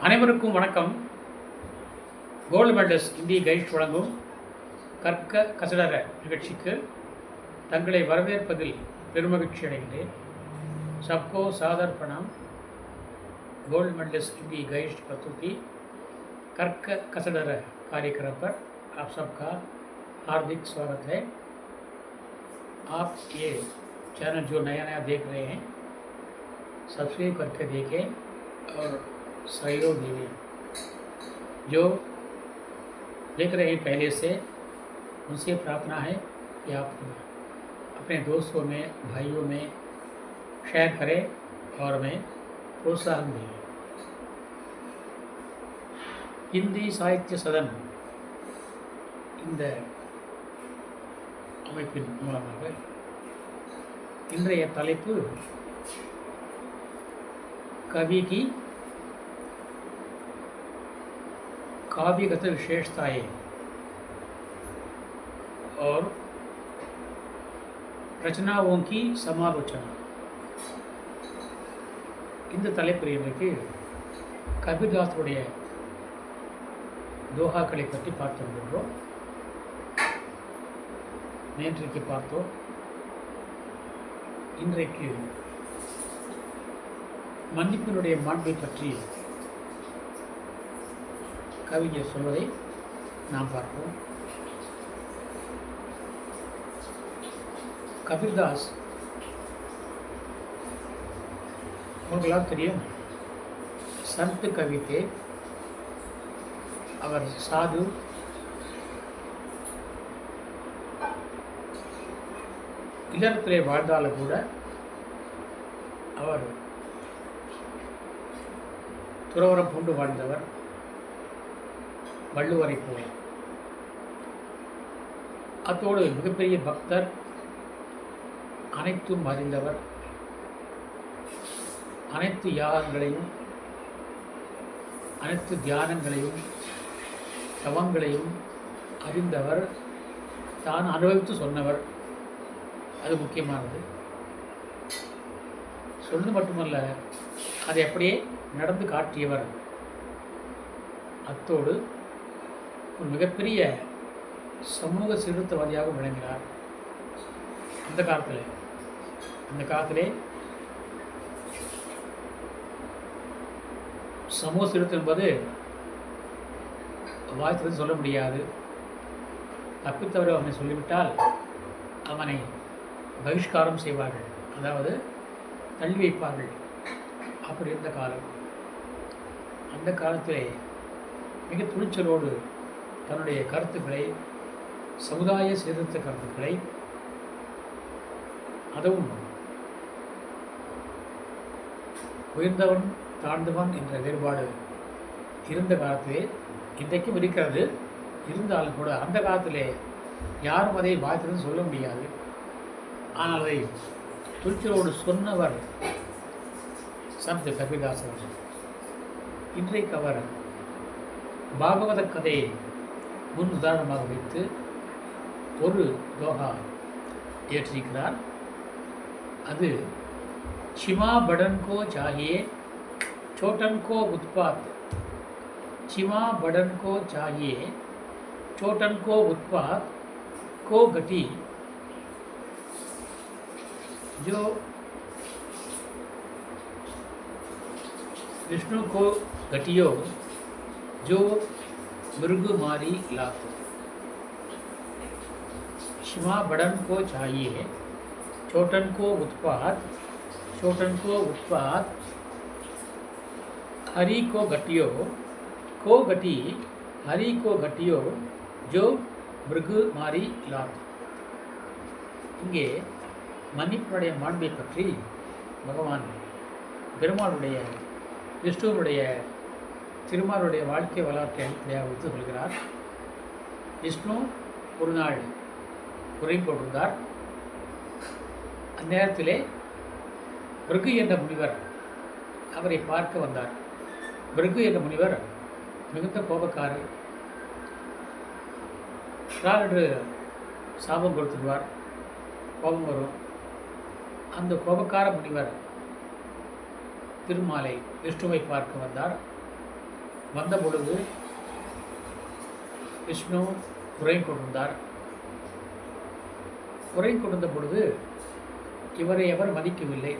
அனைவருக்கும் வணக்கம். Gold medalist இந்திய கைட் வழங்கும் கற்க கசடர நிகழ்ச்சிக்கு தங்களை வரவேற்பதில் பெருமகிழ்ச்சி அடைகிறேன். सबको सादर प्रणाम. गोल्ड मेडलिस्ट इंडिया गाइड प्रस्तुति कर्क कसडर कार्यक्रम पर आप सबका हार्दिक स्वागत है. आप ये चैनल जो नया नया देख रहे हैं सब्सक्राइब करके देखें और सहयोग दीजिए. जो देख रहे हैं पहले से उनसे प्रार्थना है कि आप अपने दोस्तों में भाइयों में शेयर करें और हमें प्रोत्साहन दें. हिंदी साहित्य सदन இந்த அமைப்பின் மூலமாக இன்றைய தலைப்பு कवि की काव्यगत विशेषताएं और रचनाओं की समालोचना. இந்த தலைப்பில் இன்றைக்கு கபிதாசுடைய தோஹாக்களை பற்றி பார்த்து வருகின்றோம். நேற்றைக்கு பார்த்தோம். இன்றைக்கு மன்னிப்பினுடைய மாண்பை பற்றி கவிஞர் சொல்வதை நாம் பார்ப்போம். கபீர்தாஸ் உங்களுக்கெல்லாம் தெரியும், சந்த் கவி थे. அவர் சாது, இல்லறத்திலே வாழ்ந்தாலும் கூட அவர் துறவரம் பூண்டு வாழ்ந்தவர். வள்ளுவரை போல அத்தோடு மிகப்பெரிய பக்தர், அனைத்தும் அறிந்தவர், அனைத்து யாகங்களையும் அனைத்து தியானங்களையும் தவங்களையும் அறிந்தவர், தான் அனுபவித்து சொன்னவர். அது முக்கியமானது. சொன்னது மட்டுமல்ல, அதை அப்படியே நடந்து காட்டியவர். அத்தோடு ஒரு மிகப்பெரிய சமூக சீர்திருத்தவாதியாக விளங்கினார். அந்த காலத்திலே சமூக சீர்திருத்தம் என்பது வாய்த்தது சொல்ல முடியாது. தப்பித்தவரை அவனை சொல்லிவிட்டால் அவனை பகிஷ்காரம் செய்வார்கள், அதாவது தள்ளி வைப்பார்கள். அப்படி இருந்த காலம். அந்த காலத்திலே மிக துணிச்சலோடு தன்னுடைய கருத்துக்களை, சமுதாய சீர்திருத்த கருத்துக்களை, அதுவும் உயர்ந்தவன் தாழ்ந்தவன் என்ற வேறுபாடு இருந்த காலத்திலே, இன்றைக்கும் இருக்கிறது. இருந்தாலும் கூட அந்த காலத்திலே யாரும் அதை வாய்த்திருந்து சொல்ல முடியாது. ஆனால் அதை துணிச்சலோடு சொன்னவர் சந்த் கபீர்தாஸ் அவர்கள். இன்றைக்கு அவர் பாகவத கதையை முன் உதாரணமாக வைத்து ஒரு தோஹா ஏற்றிருக்கிறார். அது சிமா படன் கோ சாஹியே छोटन को उत्पात. चिमा बड़न को चाहिए छोटन को उत्पात को घटी. जो विष्णु को घटियो जो मृग मारी लात. क्षमा बड़न को चाहिए छोटन को उत्पात हरि को घटियो को घटी हरि को घटियो जो மிருகு மாறி லாத். இங்கே மன்னிப்பினுடைய மாண்பை பற்றி பகவான் பெருமாளுடைய விஷ்ணுவனுடைய திருமாலுடைய வாழ்க்கை வரலாற்றை அடிப்படையாக வைத்து சொல்கிறார். விஷ்ணு ஒரு நாள் உரை போட்டிருந்தார். அந்நேரத்திலே மிருகு என்ற முனிவர் அவரை பார்க்க வந்தார். மிருகு என்ற முனிவர் மிகுந்த கோபக்காரர். என்று சாபம் கொடுத்துடுவார், கோபம் வரும். அந்த கோபக்கார முனிவர் திருமாலை விஷ்ணுவை பார்க்க வந்தார். வந்த பொழுது விஷ்ணு உறங்கிக் கொண்டிருந்தார். உறங்கிக் கொண்டிருந்த பொழுது இவரை எவர் மதிக்கவில்லை,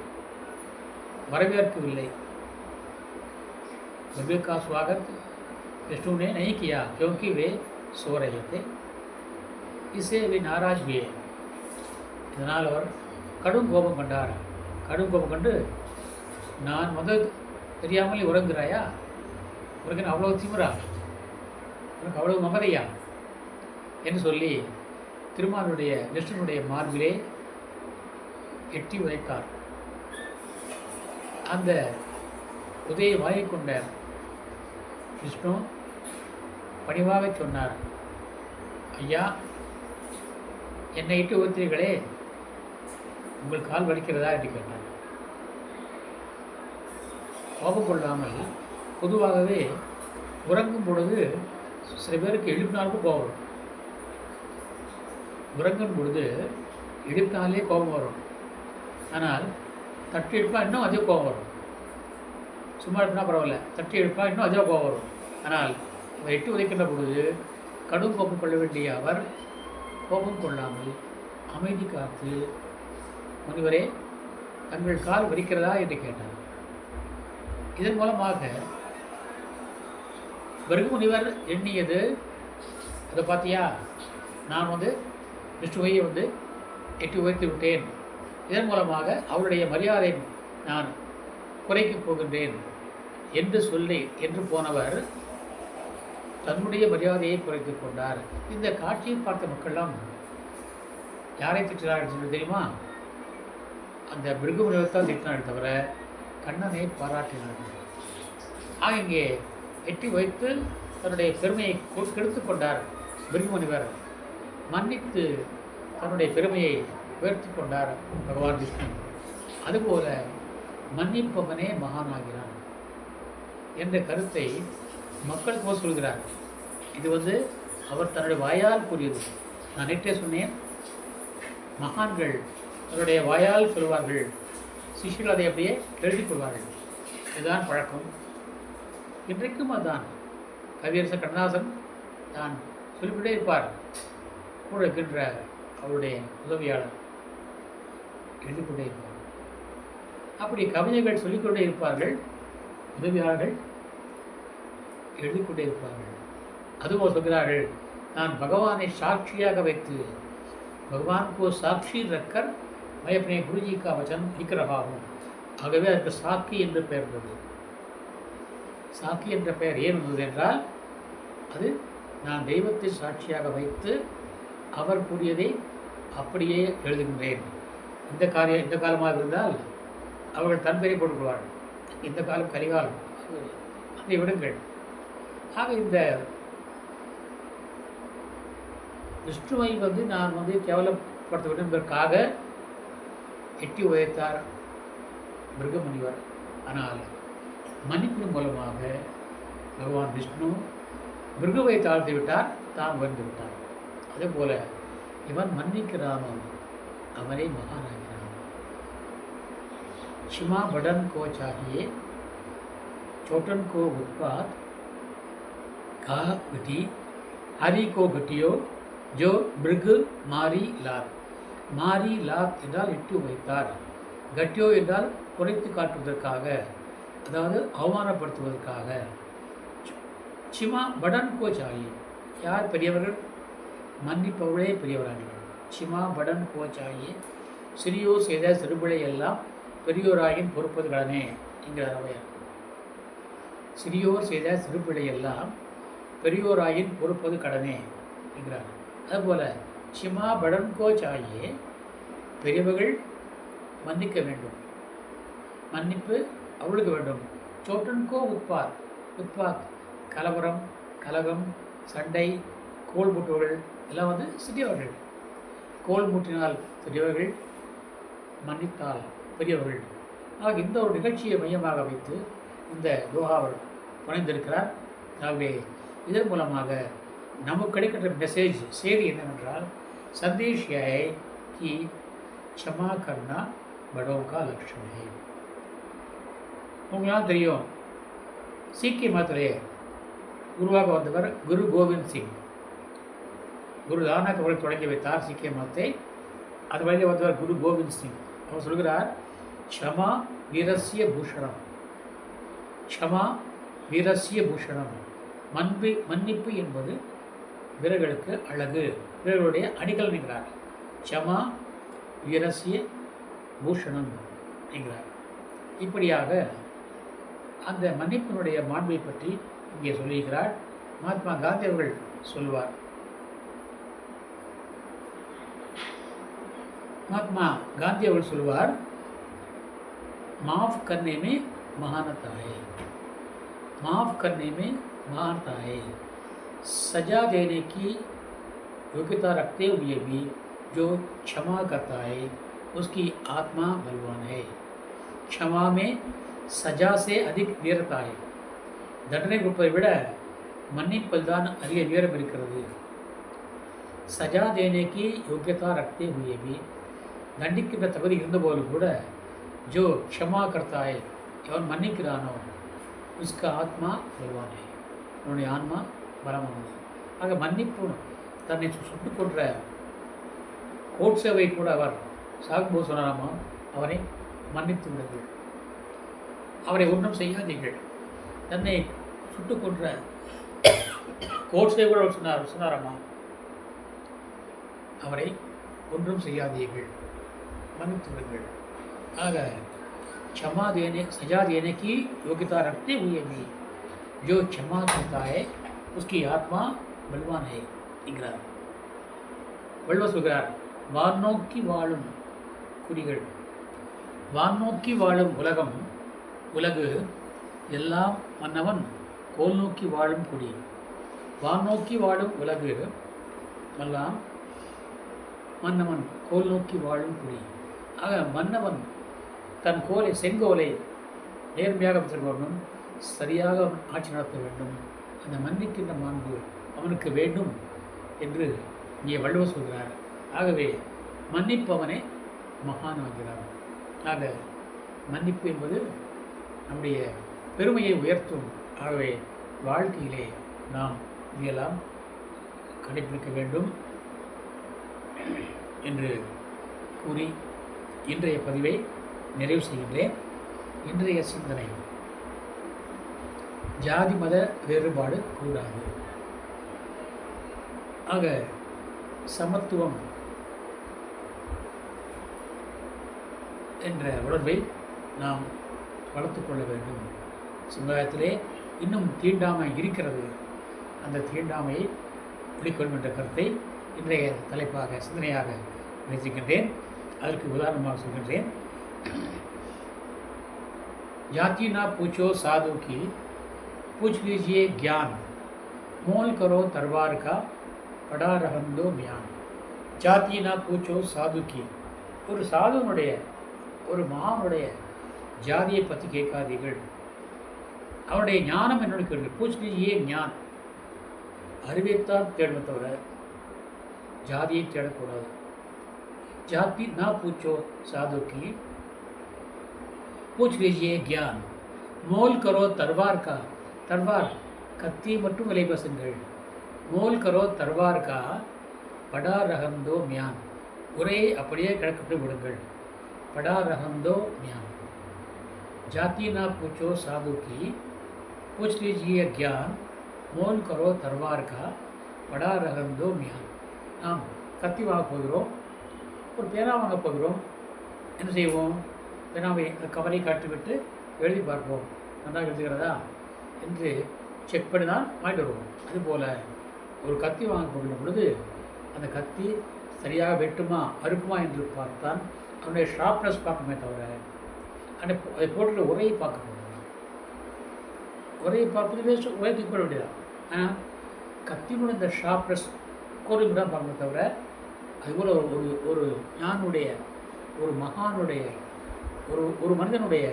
வரவேற்கவில்லை. विष्णु का स्वागत विष्णु ने नहीं किया क्योंकि वे सो रहे थे. इससे वे नाराज हुए. இதனால் அவர் கடும் கோபம் கொண்டார். கடும் கோபம் கொண்டு, நான் தெரியாமல் உறங்குறாயா, உனக்கு அவ்வளோ திமிரா, உனக்கு அவ்வளவு மமதையா என்று சொல்லி திருமாலுடைய விஷ்ணுனுடைய மார்பிலே எட்டி உதைத்தார். அந்த உதையை வாங்கிக் கொண்ட விஷ்ணு பணிவாக சொன்னார், ஐயா, என்னை இட்டு உதைத்தீர்களே, உங்கள் கால் வலிக்கிறதா என்று கேட்டார். கோபம் கொள்ளாமல், பொதுவாகவே உறங்கும் பொழுது சில பேருக்கு எழுப்பினாலுக்கும் கோபம் வரும். உறங்கும் பொழுது எழுப்பினாலே கோபம் வரும். ஆனால் தட்டி எழுப்பா இன்னும் அதிக கோபம் வரும். சும்மா எழுப்பினா பரவாயில்ல, தட்டி எழுப்பா இன்னும் அதிக கோபம் வரும். ஆனால் அவர் எட்டு உதைக்கின்ற பொழுது கடும் கோபம் கொள்ள வேண்டிய அவர் கோபம் கொள்ளாமல் அமைதி காத்து, முனிவரே, தங்கள் கால் வலிக்கிறதா என்று கேட்டார். இதன் மூலமாக பிருகு முனிவர் எண்ணியது, அதை பார்த்தியா, நான் விஷ்ணுவை எட்டி உயர்த்தி விட்டேன், இதன் மூலமாக அவருடைய மரியாதை நான் குறைக்கப் போகின்றேன் என்று போனவர் தன்னுடைய மரியாதையை குறைத்து கொண்டார். இந்த காட்சியை பார்த்த மக்கள்லாம் யாரை திட்டினார்கள் சொல்லி தெரியுமா? அந்த பிருகு முனிவர் தான் திட்டினார்கள் தவிர கண்ணனை பாராட்டினார்கள். இங்கே எட்டி வைத்து தன்னுடைய பெருமையை கெடுத்து கொண்டார் பிருகு முனிவர். மன்னித்து தன்னுடைய பெருமையை உயர்த்தி கொண்டார் பகவான் விஷ்ணு. அதுபோல மன்னிப்பவனே மகானாகிறான் என்ற கருத்தை மக்கள் போல் சொல்கிறார். இது அவர் தன்னுடைய வாயால் கூறியது. நான் நேற்றே சொன்னேன், மகான்கள் தன்னுடைய வாயால் சொல்வார்கள், சிஷ்யர்கள் அதை அப்படியே எழுதி கொள்வார்கள். இதுதான் பழக்கம். இன்றைக்கும் அதுதான். கவியரசர் கண்ணதாசன் தான் சொல்லிக்கொண்டே இருப்பார். கூட இருக்கின்ற அவருடைய உதவியாளர் எழுதிக்கொண்டே இருப்பார். அப்படி கவிஞர்கள் சொல்லிக்கொண்டே இருப்பார்கள், உதவியாளர்கள் எழுதிக்கொண்டே இருப்பார்கள். அதுபோல் சொல்கிறார்கள், நான் பகவானை சாட்சியாக வைத்து, பகவான் को साक्षी रखकर मैं अपने गुरु जी का वचन लिख रहा हूँ. ஆகவே அதற்கு சாக்கி என்று பெயர் இருந்தது. சாக்கி என்ற பெயர் ஏன் வந்தது என்றால், அது நான் தெய்வத்தை சாட்சியாக வைத்து அவர் கூறியதை அப்படியே எழுதுகின்றேன். இந்த காலமாக இருந்தால் அவர்கள் தன் பெயரை போட்டுக்கொள்வார்கள். இந்த காலம் கலிகாலம், அதை விடுங்கள். ஆக இந்த விஷ்ணுவை நான் கேவலப்படுத்த வேண்டும் என்பதற்காக எட்டி உதைத்தார் பிருகு முனிவர். ஆனால் மன்னிப்பின் மூலமாக பகவான் விஷ்ணு பிருகுவை தாழ்த்து விட்டார், தான் உயர்ந்து விட்டார். அதேபோல இவன் மன்னிக்கிறானோ அவனே மகானாகிறான். क्षमा बड़न को चाहिए, छोटन को उत्पात, कहा घटी हरि को घटियो जो மிருக மாரி லாத். மாரி லாத் என்றால் இட்டு வைத்தார், கட்டியோ என்றால் குறைத்து காட்டுவதற்காக, அதாவது அவமானப்படுத்துவதற்காக. சிமா படன் கோ சாயே, யார் பெரியவர்கள்? மன்னிப்பவர்களே பெரியவராகிறார். சிமா படன் கோ சாயே, சிறியோர் செய்த சிறுபிழை எல்லாம் பெரியோராயின் பொறுப்பது கடனே என்கிறார் அவையார். சிறியோர் செய்த சிறுபிழை எல்லாம் பெரியோராயின் பொறுப்பது கடனே என்கிறார். அதுபோல் சிமா படன்கோ சாயே, பெரியவர்கள் மன்னிக்க வேண்டும், மன்னிப்பு அவளுக்கு வேண்டும். சோட்டன்கோ உட்பாத், உட்பாத் கலவரம், கலகம், சண்டை, கோல் மூட்டுவர்கள் எல்லாம் சிறியவர்கள். கோல் மூட்டினால் சிறியவர்கள், மன்னித்தால் பெரியவர்கள். ஆக இந்த ஒரு நிகழ்ச்சியை மையமாக வைத்து இந்த யோகாவர் புனைந்திருக்கிறார். ஆகவே இதன் மூலமாக நமக்கு கிடைக்கின்ற மெசேஜ், செய்தி என்னவென்றால், சந்தேஷ் है कि क्षमा करना बड़ों का लक्षण है. உங்களால் தெரியும், சீக்கிய மதத்திலே குருவாக வந்தவர் குரு கோவிந்த் சிங். குரு நானக் அவர்கள் தொடங்கி வைத்தார் சீக்கிய மதத்தை. அது வழியில் வந்தவர் குரு கோவிந்த் சிங். அவர் சொல்கிறார், க்ஷமா வீரஸ்ய பூஷணம், க்ஷமா வீரஸ்ய பூஷணம். மன்னிப்பு என்பது வீரர்களுக்கு அழகு, வீரர்களுடைய அணிகள் என்கிறார். க்ஷமா வீரஸ்ய பூஷணம் என்கிறார். இப்படியாக அந்த மன்னிப்பினுடைய மாண்பை பற்றி இங்கே சொல்லியிருக்கிறார். மகாத்மா காந்தி அவர்கள் சொல்லுவார், महात्मा गांधी அவர்கள் சொல்வார், माफ़ करने में महानता है, माफ़ करने में महानता है, सजा देने की योग्यता रखते हुए भी जो क्षमा करता है उसकी आत्मा बलवान है. क्षमा में सजा से अधिक வீரता है. தண்டனை கொடுப்பதை விட மன்னிப்பதில் தான் அதிக வீரம் இருக்கிறது. सजा देने की योग्यता रखते हुए भी, தண்டிக்கின்ற தகுதி இருந்தபோது கூட ஜோ க்ஷமா கர்த்தாயே, எவன் மன்னிக்கிறானோ உஸ்கா ஆத்மா பலவானே, அவனுடைய ஆன்மா பலமானது. ஆக மன்னிப்பு தன்னை சுட்டுக் கொன்ற கோட்சேவை கூட அவர் சாகும்போது சொன்னாராமா, அவனை மன்னித்து விடுங்கள், அவரை ஒன்றும் செய்யாதீர்கள். தன்னை சுட்டுக் கொன்ற கோட்சேவை கூட சொன்னாராமா, அவரை ஒன்றும் செய்யாதீர்கள், மன்னித்து விடுங்கள். ஆக क्षमा देने सजा देने की योग्यता रखते हुए भी जो क्षमा करता है उसकी आत्मा बलवान है என்கிறார். வள்ளுவர் சொல்கிறார், வானோக்கி வாழும் குடிகள், வானோக்கி வாழும் உலகம் உலகு எல்லாம் மன்னவன் கோல் நோக்கி வாழும் குடி. வானோக்கி வாழும் உலகு எல்லாம் மன்னவன் கோல் நோக்கி வாழும் குடி. ஆக மன்னவன் தன் கோலை செங்கோலை நேர்மையாக வைத்திருக்க வேண்டும், சரியாக ஆட்சி நடத்த வேண்டும். அந்த மன்னிக்கின்ற மாண்பு அவனுக்கு வேண்டும் என்று இங்கே வள்ளுவர் சொல்கிறார். ஆகவே மன்னிப்பவனை மகான் ஆகிறார். ஆக மன்னிப்பு என்பது நம்முடைய பெருமையை உயர்த்தும். ஆகவே வாழ்க்கையிலே நாம் இதையெல்லாம் கடைபிடிக்க வேண்டும் என்று கூறி இன்றைய பதிவை நிறைவு செய்கின்றேன். இன்றைய சிந்தனை, ஜாதி மத வேறுபாடு கூடாது. ஆக சமத்துவம் என்ற உணர்வை நாம் வளர்த்து கொள்ள வேண்டும். சமுதாயத்திலே இன்னும் தீண்டாமை இருக்கிறது. அந்த தீண்டாமையை ஒழிக்கணும் என்ற கருத்தை இன்றைய தலைப்பாக சிந்தனையாக நினைக்கின்றேன். அதற்கு உதாரணமாக சொல்கின்றேன். जाति ना पूछो साधु की, पूछ लीजिए ज्ञान, मोल करो तलवार का, पड़ा रहन दो म्यान. जाति ना पूछो साधु की, ஒரு சாதுனுடைய ஒரு மகானுடைய ஜாதியை பற்றி கேட்காதீர்கள், அவருடைய ஞானம் என்னோட கேள்வி. பூச் लीजिए ஞான், அறிவைத்தான் தேடணும் தவிர ஜாதியை தேடக்கூடாது. जाति ना पूछो साधु की, पूछ लीजिए ज्ञान, मोल करो तलवार का, तलवार கத்தி மட்டும் விலை பசுங்கள். मोल करो तलवार का, पड़ा रहन दो म्यान, உரையை அப்படியே கிடக்கப்பட்டு விடுங்கள். पड़ा रहन दो म्यान. जाति ना पूछो साधु की, पूछ लीजिए ज्ञान, मोल करो तलवार का, पड़ा रहन दो म्यान. நாம் கத்தி வாங்க போகிறோம், ஒரு பேனா வாங்க போகிறோம். என்ன செய்வோம்? பேனாவை கவரை காட்டிவிட்டு எழுதி பார்ப்போம், நன்றாக எழுதுகிறதா என்று செக் பண்ணி தான் வாங்கிட்டு வருவோம். அதுபோல் ஒரு கத்தி வாங்க போகிற பொழுது அந்த கத்தி சரியாக வெட்டுமா அறுக்குமா என்று பார்த்தான் அவனுடைய ஷார்ப்னஸ் பார்க்கணுமே தவிர அந்த அதை போட்டுள்ள உரையை பார்க்க போகிறோம். உரையை பார்ப்பது வேஸ்ட், உரையை தூக்கி போட வேண்டியதான். ஆனால் கத்தினுடைய இந்த ஷார்ப்னஸ் கோரிக்கு தான் பார்க்கணும் தவிர அதுபோல் ஒரு ஞானுடைய ஒரு மகானுடைய ஒரு மனிதனுடைய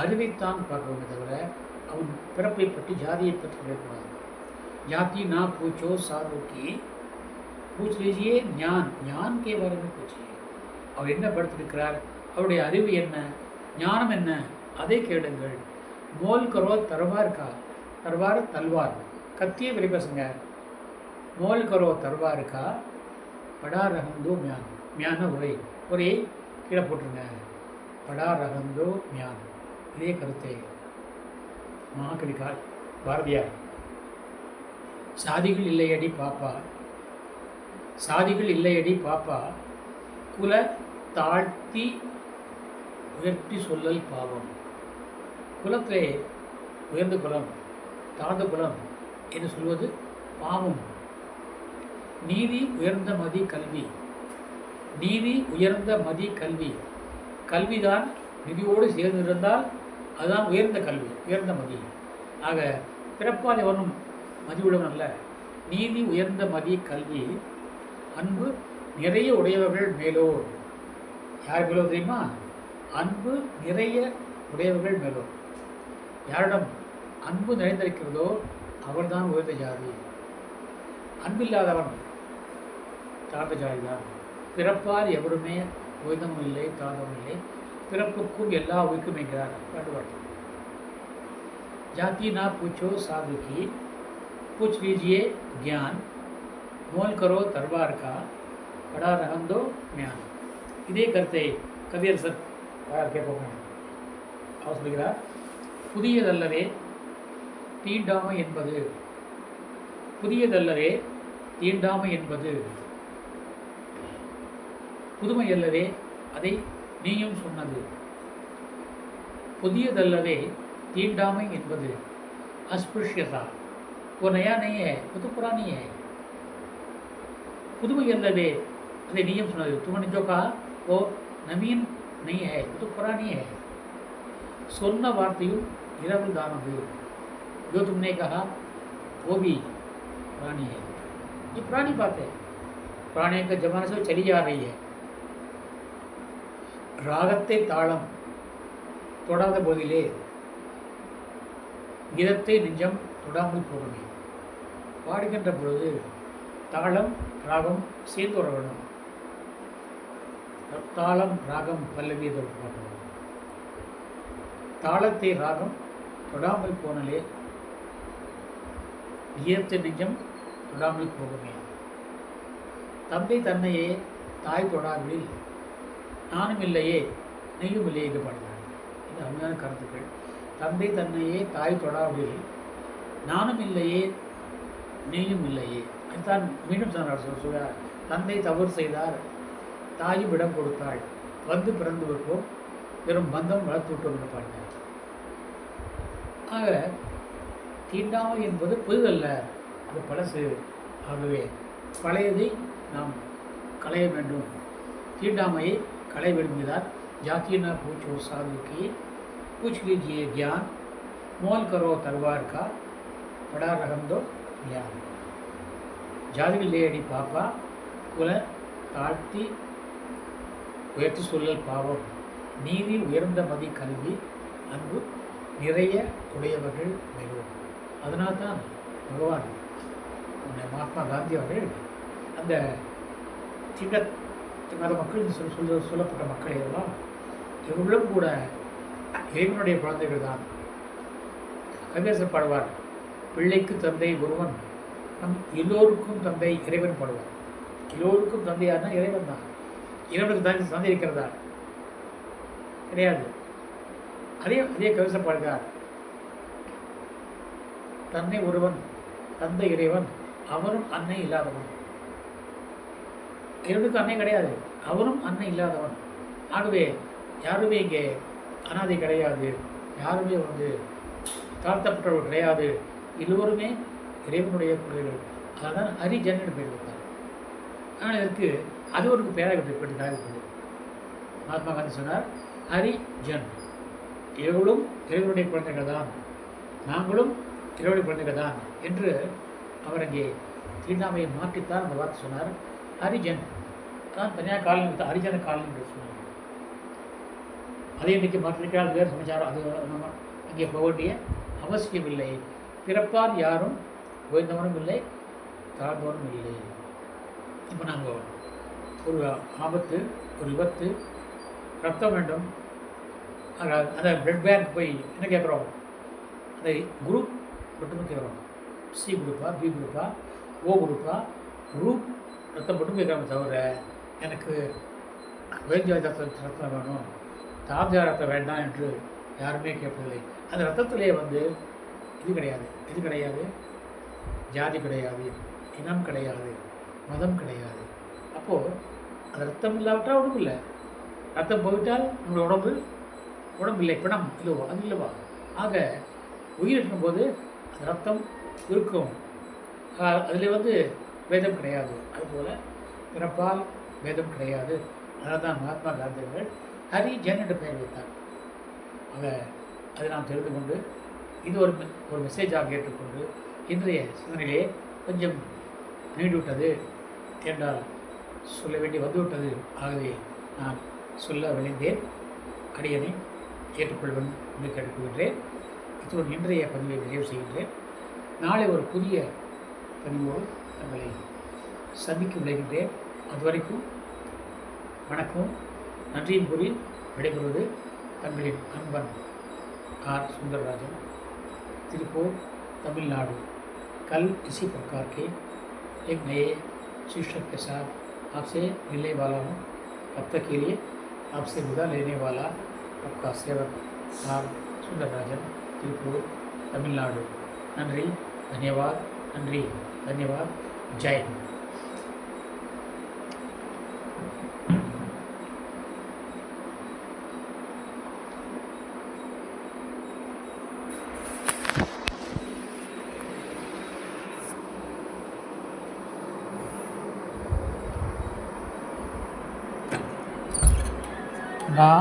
அறிவைத்தான் பார்க்கணுமே தவிர அவன் பிறப்பை பற்றி ஜாதியை பற்றி சொல்லக்கூடாது. जाति ना पूछो साधु की, पूछ लीजिए ஞான், ஞான் के बारे में पूछिए. அவர் என்ன படுத்திருக்கிறார், அவருடைய அறிவு என்ன, ஞானம் என்ன, அதை கேளுங்கள். मोल करो तलवार का, तलवार तलवार கத்தியே வெளி பேசுங்க. மோல் கரோ தருவா இருக்கா படா ரகந்தோ மியான். மியான ஒரே கீழே போட்டுருங்க. படா ரகந்தோ மியான். இதே கருத்தை மகாகவிக்கால் பாரதியார். சாதிகள் இல்லையடி பாப்பா, சாதிகள் இல்லையடி பாப்பா, குல தாழ்த்தி உயர்த்தி சொல்லல் பாவம். குலத்திலே உயர்ந்த குலம் தாழ்ந்த குலம் என்று சொல்வது பாவம். நீதி உயர்ந்த மதி கல்வி, நீதி உயர்ந்த மதி கல்வி. கல்விதான் நிதியோடு சேர்ந்திருந்தால் அதுதான் உயர்ந்த கல்வி, உயர்ந்த மதி. ஆக பிறப்பால் எவனும் மதியுடன் அல்ல. நீதி உயர்ந்த மதி கல்வி, அன்பு நிறைய உடையவர்கள் மேலோர். யார் மேலோ தெரியுமா? அன்பு நிறைய உடையவர்கள் மேலோர். யாரிடம் அன்பு நிறைந்திருக்கிறதோ அவர்தான் உயர்ந்த ஜாதி. அன்பில்லாதவன் தாழ்ந்த ஜாதி தான். பிறப்பால் எவருமே உயர்ந்தமும் இல்லை தாழ்ந்தமும் இல்லை, பிறப்புக்கும் எல்லா உயிர்க்கும் என்கிறார் பாட்டுவார். जाति ना पूछो साधु की, पूछ लीजिए ज्ञान, मोल करो तरवार का படா ரகந்தோ ஞான். இதே கருத்தை கவியரசர் கேட்போம். அவர் சொல்கிறார், புதியதல்லவே தீண்டாமை என்பது, புதியதல்லவே தீண்டாமை என்பது, புதுமையல்லவே அதை நீயும் சொன்னது. புதியதல்லவே तींडाமை என்பது अस्पृश्यता, वो नया नहीं है, वो तो पुरानी है. पुதுமை அல்லவே அதை நீயும் சொன்னது. तुमने जो कहा वो नवीन नहीं है, वो तो पुरानी है. சொன்ன வார்த்தையும் இரவு தானது. जो तुमने कहा वो भी पुरानी है. ये पुरानी बात है, पुराने के जमाने से चली जा रही है. ராகத்தை தாளம் தொடாத போதிலே கீதத்தை நெஞ்சம் தொடாமல் போகவே. பாடுகின்ற பொழுது தாளம் ராகம் சேர்ந்து வர வேண்டும். தாளம் ராகம் பல்லவி பாடணும். தாளத்தை ராகம் தொடாமல் போனாலே கீதத்தை நெஞ்சம் தொடாமல் போகவே. தந்தை தன்னையே தாய் தொடாவில் நானும் இல்லையே நீயும் இல்லையே என்று பாடுகிறார். இது அருமையான கருத்துக்கள். தந்தை தன்னையே தாய் தொடாவில் நானும் இல்லையே நீயும் இல்லையே. அதுதான் மீண்டும் சொல்கிறார். தந்தை தவறு செய்தார், தாயும் இடம் கொடுத்தாள், வந்து பிறந்து வைப்போம், வெறும் பந்தம் வளர்த்து விட்டோம் என்று பாடினார். ஆக தீண்டாமை என்பது புதிதல்ல, அது பழசு. ஆகவே பழையதை நாம் களைய வேண்டும், தீண்டாமையை களைய விரும்பினார். ஜாத்தினா பூச்சோ சாதுக்கு पूछ लीजिए ज्ञान, मोल करो तलवार का बड़ा रकम दो ज्ञान. ஜாதிகள் இல்லையடி பாப்பா, குல தாழ்த்தி உயர்த்தி சொல்லல் பாவம். நீதி உயர்ந்த மதி கல்வி, அன்பு நிறைய உடையவர்கள் மேலும். அதனால் தான் பகவான் மகாத்மா காந்தி அவர்கள் அந்த திபெத் மத மக்கள் சொல்லப்பட்ட மக்கள் எல்லாம் இவர்களும் கூட இறைவனுடைய குழந்தைகள் தான். கவியரசர் பாடுவார், பிள்ளைக்கு தந்தை ஒருவன், நம் எல்லோருக்கும் தந்தை இறைவன் பாடுவார். எல்லோருக்கும் தந்தையார்னா இறைவன் தான். இறைவனுக்கு தந்தை இருக்கிறதா? கிடையாது. அதே கவியரசர் பாடுகிறார், தன்னை ஒருவன், தந்தை இறைவன், அவரும் அன்னை இல்லாதவன். இறைவனுக்கு அன்னை கிடையாது, அவரும் அன்னை இல்லாதவன். ஆகவே யாருமே இங்கே அனாதை கிடையாது, யாருமே தாழ்த்தப்பட்டவர்கள் கிடையாது, எல்லோருமே இறைவனுடைய பிள்ளைகள். அதனால் ஹரிஜன் என்று பெயர் வைத்தார். ஆனால் இதற்கு அது ஒரு பெயராக பெற்றது. மகாத்மா காந்தி சொன்னார், ஹரிஜன், இவர்களும் இறைவனுடைய குழந்தைகள் தான், நாங்களும் இறைவனுடைய குழந்தைகள் தான் என்று அவர் அங்கே தீண்டாமையை மாற்றித்தான் அந்த வார்த்தை சொன்னார். ஹரிஜன் தான் தனியாக காலனி, ஹரிஜன காலனி என்று சொன்னார். அதை இன்றைக்கு மாற்றிருக்கிறார், வேறு சமாச்சாரம். அது நம்ம இங்கே போக வேண்டிய அவசியமில்லை. பிறப்பால் யாரும் உயர்ந்தவனும் இல்லை தாழ்ந்தவனும் இல்லை. இப்போ நாங்கள் ஒரு ஆபத்து, ஒரு விபத்து, ரத்தம் வேண்டும், அந்த பிளட் பேங்க் போய் என்ன கேட்குறோம்? அதை குரூப் மட்டுமே கேட்குறோம். சி குரூப்பா, பி குரூப்பா, ஓ குரூப்பா, குரூப் ரத்தம் மட்டும் கேட்குறாங்க தவிர எனக்கு வேதியாதி ரத்தம் வேணும், தாமிர ரத்தம் வேண்டாம் என்று யாருமே கேட்பதில்லை. அந்த ரத்தத்திலே வந்து இது கிடையாது, ஜாதி கிடையாது, இனம் கிடையாது, மதம் கிடையாது. அப்போது அந்த ரத்தம் இல்லாவிட்டால் உடம்பு இல்லை, ரத்தம் போயிட்டால் நம்மளோட உடம்பு இல்லை, பிணம் இல்லவா, அது இல்லவா. ஆக உயிர் இருக்கும்போது அந்த ரத்தம் இருக்கும், அதில் வந்து வேதம் கிடையாது. அதுபோல் பிறப்பால் வேதம் கிடையாது. அதனால் தான் மகாத்மா காந்தியர்கள் ஹரி ஜன் என்ற பெயர் வைத்தார். அதை நாம் தெரிந்து கொண்டு இது ஒரு மெசேஜாக ஏற்றுக்கொண்டு இன்றைய சிந்தனையிலே கொஞ்சம் நீண்டுவிட்டது என்றால் சொல்ல வேண்டி வந்துவிட்டது. ஆகவே நான் சொல்ல விளைந்தேன், அடியனை ஏற்றுக்கொள்வன் என்று கேட்டுக்கொள்கின்றேன். இத்துடன் இன்றைய பதிவை நிறைவு செய்கின்றேன். நாளை ஒரு புதிய பதிவோடு தங்களை சந்திக்க விளைகின்றேன். அதுவரைக்கும் வணக்கம், நன்றியின் கூறி விடைபெறுவது தங்களின் அன்பன் ஆர் सुंदरराजन, त्रिपुर, तमिलनाडु। कल इसी प्रकार के एक नए शीर्षक के साथ आपसे मिलने वाला हूँ। तब तक के लिए आपसे विदा लेने वाला आपका सेवक आर सुंदरराजन, त्रिपुर, तमिलनाडु। नंरी, धन्यवाद, नंरी, धन्यवाद। जय हिंद। ना